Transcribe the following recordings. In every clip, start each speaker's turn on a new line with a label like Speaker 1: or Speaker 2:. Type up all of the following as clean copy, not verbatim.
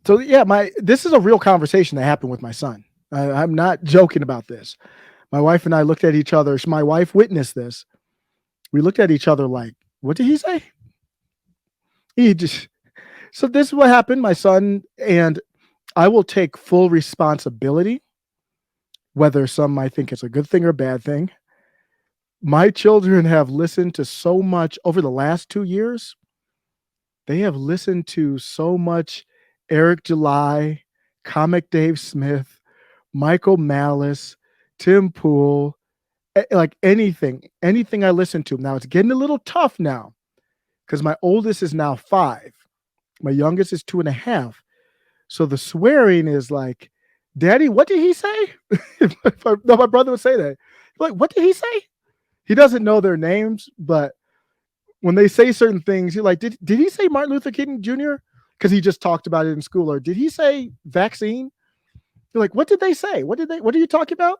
Speaker 1: So yeah, this is a real conversation that happened with my son. I'm not joking about this. My wife and I looked at each other. My wife witnessed this. We looked at each other like, "What did he say?" He just so this is what happened. My son and I will take full responsibility, whether some might think it's a good thing or a bad thing. My children have listened to so much over the last 2 years. They have listened to so much Eric July, Comic Dave Smith, Michael Malice, Tim Pool, like anything I listen to. Now it's getting a little tough now because my oldest is now 5. My youngest is 2.5. So the swearing is like, "Daddy, what did he say?" No, my brother would say that. Like, "What did he say?" He doesn't know their names, but when they say certain things, you're like, "Did he say Martin Luther King Jr.?" Because he just talked about it in school. Or did he say vaccine? You're like, "What did they say? What are you talking about?"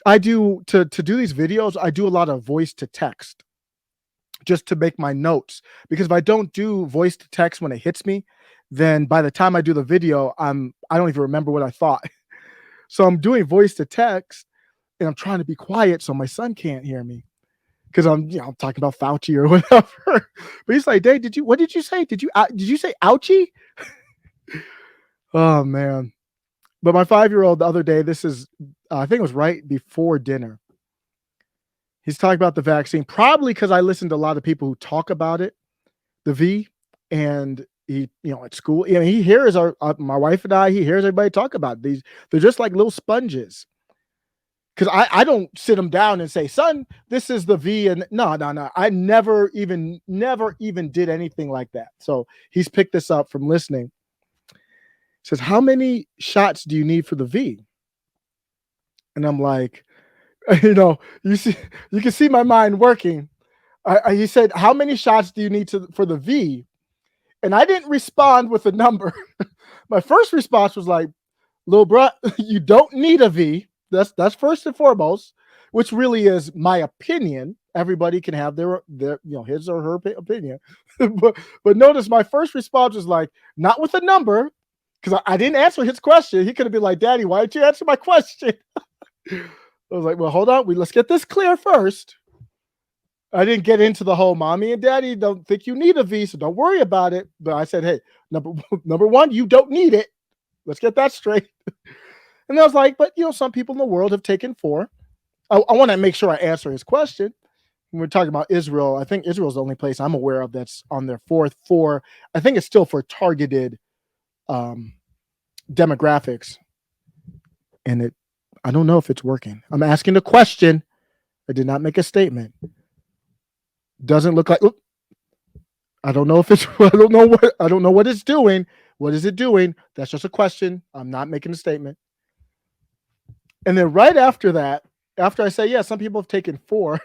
Speaker 1: I do to do these videos, I do a lot of voice to text just to make my notes. Because if I don't do voice to text when it hits me, then by the time I do the video, I don't even remember what I thought. So I'm doing voice to text and I'm trying to be quiet so my son can't hear me. Because I'm talking about Fauci or whatever. But he's like, "Dave, what did you say? Did you say ouchie?" Oh man. But my 5-year-old the other day, this is I think it was right before dinner. He's talking about the vaccine, probably because I listened to a lot of people who talk about it, the V, and at school, he hears my wife and I, he hears everybody talk about these. They're just like little sponges. Because I don't sit him down and say, "Son, this is the V," and no, no, no. I never even did anything like that. So he's picked this up from listening. He says, "How many shots do you need for the V?" And I'm like, you can see my mind working. He said, "How many shots do you need for the V?" And I didn't respond with a number. My first response was like, "Little bruh, you don't need a V. That's first and foremost," which really is my opinion. Everybody can have their his or her opinion. but notice my first response was like, not with a number, because I didn't answer his question. He could have been like, "Daddy, why didn't you answer my question?" I was like, "Well, hold on. Let's get this clear first." I didn't get into the whole "mommy and daddy don't think you need a V, so don't worry about it." But I said, "Hey, number one, you don't need it. Let's get that straight." And I was like, "But some people in the world have taken 4." I want to make sure I answer his question. When we're talking about Israel, I think Israel is the only place I'm aware of that's on their 4th for. I think it's still for targeted demographics, and I don't know if it's working. I'm asking a question. I did not make a statement. Doesn't look like. I don't know if it's. I don't know what it's doing. What is it doing? That's just a question. I'm not making a statement. And then right after that, after I say, "Yeah, some people have taken 4,"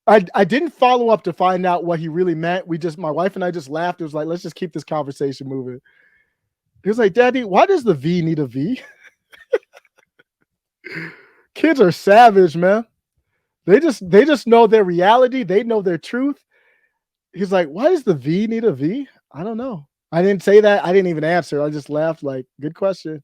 Speaker 1: I didn't follow up to find out what he really meant. My wife and I just laughed. It was like, let's just keep this conversation moving. He was like, "Daddy, why does the V need a V?" Kids are savage, man. They just know their reality. They know their truth. He's like, "Why does the V need a V?" I don't know. I didn't say that. I didn't even answer. I just laughed like, good question.